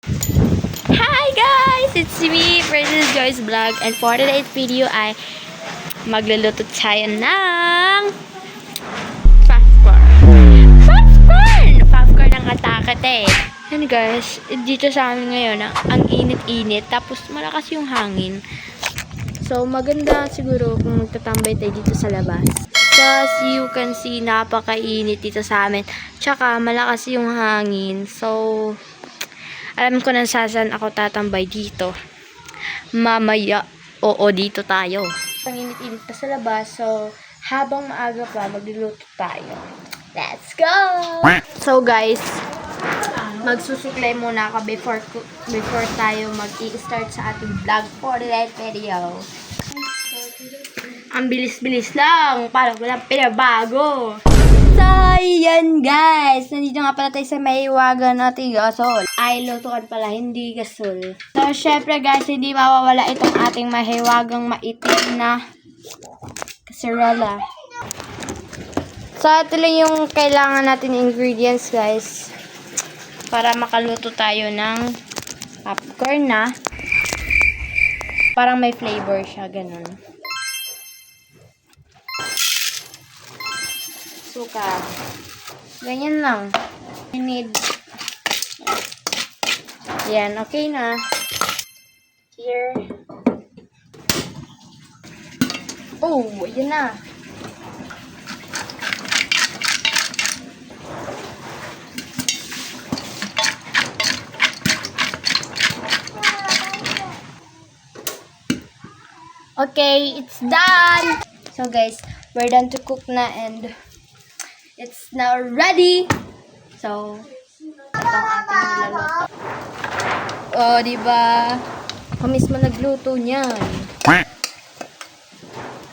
Hi guys! It's me, Princess Joyce Vlog, and for today's video ay magluluto tayo ng popcorn. Popcorn ng atakate. Yan guys, dito sa amin ngayon, ang init-init, tapos malakas yung hangin. So maganda siguro kung magtatambay tayo dito sa labas. As you can see, napakainit dito sa amin. Tsaka malakas yung hangin. So alam ko na saan ako tatambay dito. Mamaya, oo, dito tayo. Ang init-init pa sa labas, so habang maaga pa, magluluto tayo. Let's go! So guys, magsusuklay muna ako before tayo mag-i-start sa ating vlog for today's video. Ang bilis-bilis lang, parang walang pinabago. So, yan guys. Nandito nga pala tayo sa may wagan natin gasol. Ay, lutuan pala, hindi gasol. So, syempre guys, hindi mawawala itong ating mahiwagang maitim na kaserola. So, ito lang yung kailangan natin ingredients guys. Para makaluto tayo ng popcorn na. Parang may flavor siya, ganun. Suka. Ganyan lang. I need. Yan, okay na. Here. Oh, yun na. Okay, it's done. So guys, we're done to cook na and it's now ready. So, itong ating niluluto. Oh, diba? Ako mismo nagluto niyan.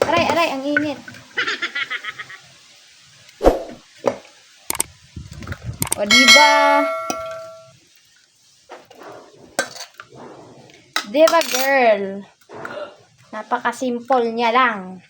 Aray, ang init. Oh, diba? Diba, girl? Napaka-simple niya lang.